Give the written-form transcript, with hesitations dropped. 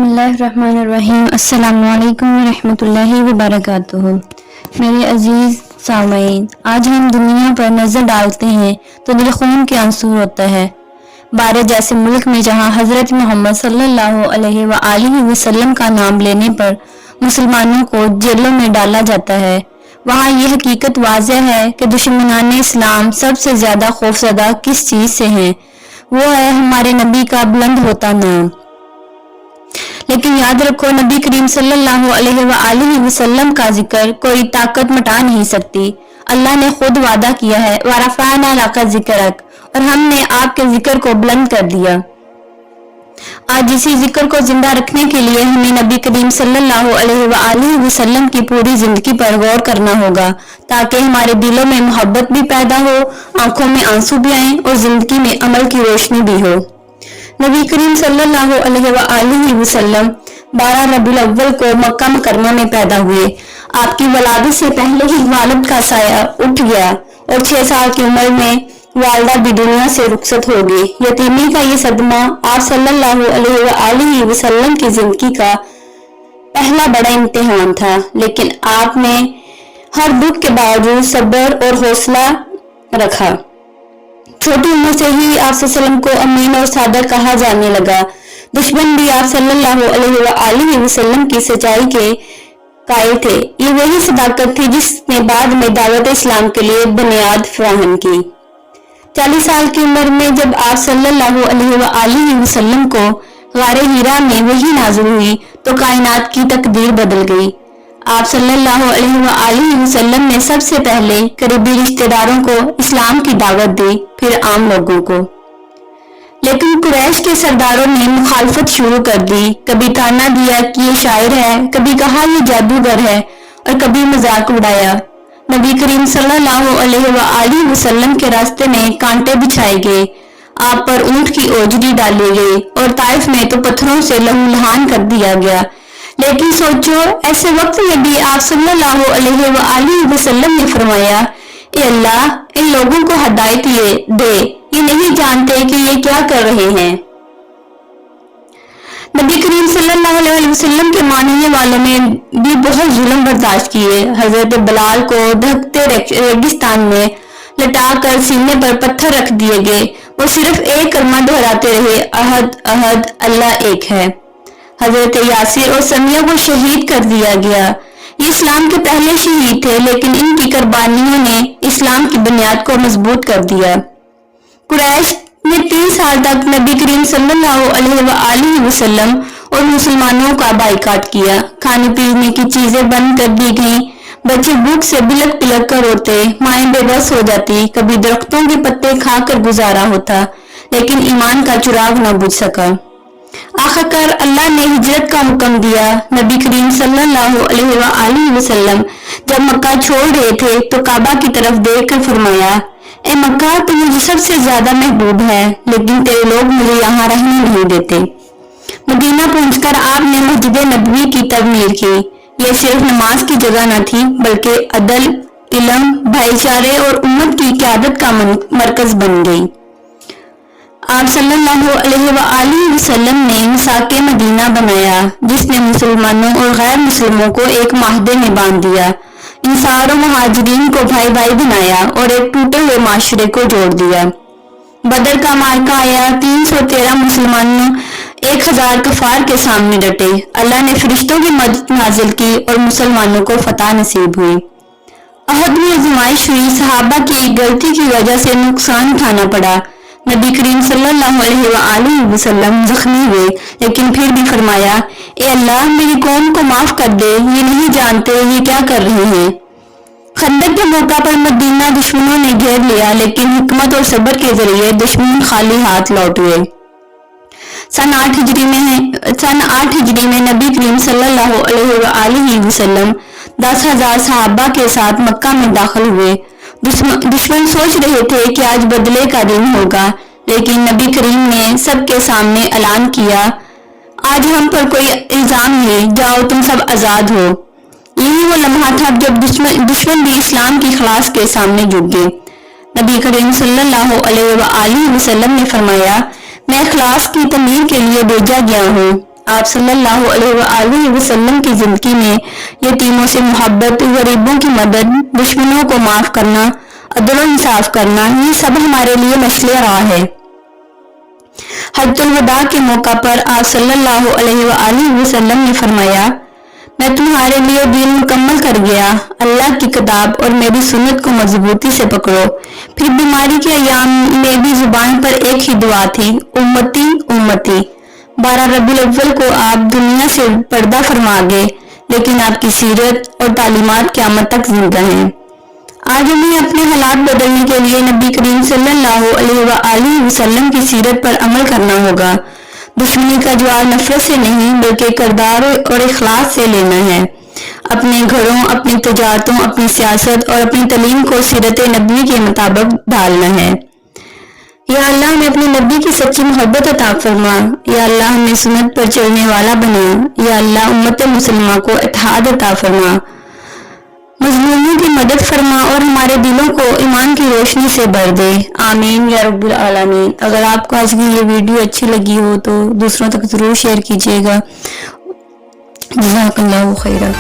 بسم اللہ الرحمن الرحیم۔ السلام علیکم ورحمۃ اللہ وبرکاتہ۔ میرے عزیز سامعین، آج ہم دنیا پر نظر ڈالتے ہیں تو دل خون کے آنسو ہوتا ہے۔ بھارت جیسے ملک میں جہاں حضرت محمد صلی اللہ علیہ وآلہ وسلم کا نام لینے پر مسلمانوں کو جیلوں میں ڈالا جاتا ہے، وہاں یہ حقیقت واضح ہے کہ دشمنان اسلام سب سے زیادہ خوفزدہ کس چیز سے ہیں؟ وہ ہے ہمارے نبی کا بلند ہوتا نام۔ لیکن یاد رکھو، نبی کریم صلی اللہ علیہ وآلہ وسلم کا ذکر کوئی طاقت مٹا نہیں سکتی۔ اللہ نے خود وعدہ کیا ہے، وَرَفَعْنَا لَكَ ذِكْرَكَ، اور ہم نے آپ کے ذکر کو بلند کر دیا۔ آج اسی ذکر کو زندہ رکھنے کے لیے ہمیں نبی کریم صلی اللہ علیہ وآلہ وسلم کی پوری زندگی پر غور کرنا ہوگا، تاکہ ہمارے دلوں میں محبت بھی پیدا ہو، آنکھوں میں آنسو بھی آئیں اور زندگی میں عمل کی روشنی بھی ہو۔ نبی کریم صلی اللہ علیہ وآلہ وسلم 12 ربیع الاول کو مکہ مکرمہ میں پیدا ہوئے۔ آپ کی ولادت سے پہلے ہی والد کا سایہ اٹھ گیا اور 6 سال کی عمر میں والدہ بھی دنیا سے رخصت ہو گئی۔ یتیمی کا یہ صدمہ آپ صلی اللہ علیہ وآلہ وسلم کی زندگی کا پہلا بڑا امتحان تھا، لیکن آپ نے ہر دکھ کے باوجود صبر اور حوصلہ رکھا۔ چھوٹی عمر سے ہی آپ صلی اللہ علیہ وسلم کو امین اور صادق کہا جانے لگا۔ دشمن بھی آپ صلی اللہ علیہ وآلہ وسلم کی سچائی کے قائل تھے۔ یہ وہی صداقت تھی جس نے بعد میں دعوت اسلام کے لیے بنیاد فراہم کی۔ 40 سال کی عمر میں جب آپ صلی اللہ علیہ وآلہ وسلم کو غار حرا میں وحی نازل ہوئی تو کائنات کی تقدیر بدل گئی۔ آپ صلی اللہ علیہ وآلہ وسلم نے سب سے پہلے قریبی رشتہ داروں کو اسلام کی دعوت دی، پھر عام لوگوں کو۔ لیکن قریش کے سرداروں نے مخالفت شروع کر دی، کبھی تانا دیا کہ یہ شاعر ہے، کبھی کہا یہ جادوگر ہے، اور کبھی مذاق اڑایا۔ نبی کریم صلی اللہ علیہ وآلہ وسلم کے راستے میں کانٹے بچھائے گئے، آپ پر اونٹ کی اوجری ڈالی گئی اور طائف میں تو پتھروں سے لہو لہان کر دیا گیا۔ لیکن سوچو، ایسے وقت میں بھی آپ صلی اللہ علیہ وآلہ وسلم نے فرمایا، اے اللہ، ان لوگوں کو ہدایت دے، یہ نہیں جانتے کہ یہ کیا کر رہے ہیں۔ نبی کریم صلی اللہ علیہ وسلم کے ماننے والوں نے بھی بہت ظلم برداشت کیے۔ حضرت بلال کو دھکتے ریگستان میں لٹا کر سینے پر پتھر رکھ دیے گئے، وہ صرف ایک کلمہ دہراتے رہے، احد احد، اللہ ایک ہے۔ حضرت یاسر اور سمیہ کو شہید کر دیا گیا۔ یہ اسلام کے پہلے شہید تھے، لیکن ان کی قربانیوں نے اسلام کی بنیاد کو مضبوط کر دیا۔ قریش نے 3 سال تک نبی کریم صلی اللہ علیہ وآلہ وسلم اور مسلمانوں کا بائیکاٹ کیا۔ کھانے پینے کی چیزیں بند کر دی گئیں، بچے بھوک سے بلک بلک کر روتے، مائیں بے بس ہو جاتی، کبھی درختوں کے پتے کھا کر گزارا ہوتا، لیکن ایمان کا چراغ نہ بجھ سکا۔ آخرکار اللہ نے ہجرت کا حکم دیا۔ نبی کریم صلی اللہ علیہ وآلہ وسلم جب مکہ چھوڑ رہے تھے تو کعبہ کی طرف دیکھ کر فرمایا، اے مکہ، تو مجھے سب سے زیادہ محبوب ہے، لیکن تیرے لوگ مجھے یہاں رہنے نہیں دیتے۔ مدینہ پہنچ کر آپ نے مسجد نبوی کی تعمیر کی۔ یہ صرف نماز کی جگہ نہ تھی، بلکہ عدل، علم، بھائی چارے اور امت کی قیادت کا مرکز بن گئی۔ آپ صلی اللہ علیہ وآلہ وسلم نے میثاق مدینہ بنایا، جس نے مسلمانوں اور غیر مسلموں کو ایک معاہدے میں باندھ دیا، انصار و مہاجرین کو بھائی بھائی بنایا اور ایک ٹوٹے ہوئے معاشرے کو جوڑ دیا۔ بدر کا معرکہ آیا، 313 مسلمانوں 1000 کفار کے سامنے ڈٹے، اللہ نے فرشتوں کی مدد نازل کی اور مسلمانوں کو فتح نصیب ہوئی۔ احد میں آزمائش ہوئی، صحابہ کی ایک غلطی کی وجہ سے نقصان اٹھانا پڑا۔ نبی کریم صلی اللہ علیہ وآلہ وسلم زخمی ہوئے، لیکن پھر بھی فرمایا، اے اللہ، میری قوم کو معاف کر دے، یہ نہیں جانتے یہ کیا کر رہے ہیں۔ خندق کے موقع پر مدینہ دشمنوں نے گھیر لیا، لیکن حکمت اور صبر کے ذریعے دشمن خالی ہاتھ لوٹ ہوئے۔ سن 8 ہجری میں نبی کریم صلی اللہ علیہ وآلہ وسلم 10,000 صحابہ کے ساتھ مکہ میں داخل ہوئے۔ دشمن سوچ رہے تھے کہ آج بدلے کا دن ہوگا، لیکن نبی کریم نے سب کے سامنے اعلان کیا، آج ہم پر کوئی الزام نہیں، جاؤ تم سب آزاد ہو۔ یہی وہ لمحہ تھا جب دشمن بھی اسلام کی خلاص کے سامنے جھک گئے۔ نبی کریم صلی اللہ علیہ وآلہ وسلم نے فرمایا، میں خلاص کی تعمیر کے لیے بھیجا گیا ہوں، آپ صلی اللہ علیہ وآلہ وسلم کی زندگی میں یتیموں سے محبت، غریبوں کی مدد، دشمنوں کو معاف کرنا، عدل و انصاف کرنا، یہ سب ہمارے لیے مشعل راہ ہے۔ حجۃ الوداع کے موقع پر آپ صلی اللہ علیہ وآلہ وسلم نے فرمایا، میں تمہارے لیے دین مکمل کر گیا، اللہ کی کتاب اور میری سنت کو مضبوطی سے پکڑو۔ پھر بیماری کے ایام میں بھی زبان پر ایک ہی دعا تھی، امتی امتی۔ 12 ربیع الاول کو آپ دنیا سے پردہ فرما گئے، لیکن آپ کی سیرت اور تعلیمات قیامت تک زندہ ہیں۔ آج ہمیں اپنے حالات بدلنے کے لیے نبی کریم صلی اللہ علیہ وآلہ وسلم کی سیرت پر عمل کرنا ہوگا۔ دشمنی کا جواب نفرت سے نہیں بلکہ کردار اور اخلاص سے لینا ہے۔ اپنے گھروں، اپنی تجارتوں، اپنی سیاست اور اپنی تعلیم کو سیرت نبی کے مطابق ڈھالنا ہے۔ یا اللہ ہمیں اپنے نبی کی سچی محبت عطا فرما۔ یا اللہ ہمیں سنت پر چلنے والا بنا۔ یا اللہ امت مسلمہ کو اتحاد عطا فرما، مظلوموں کی مدد فرما اور ہمارے دلوں کو ایمان کی روشنی سے بھر دے، آمین یا رب العالمین۔ اگر آپ کو آج کی یہ ویڈیو اچھی لگی ہو تو دوسروں تک ضرور شیئر کیجیے گا۔ جزاک اللہ خیرہ۔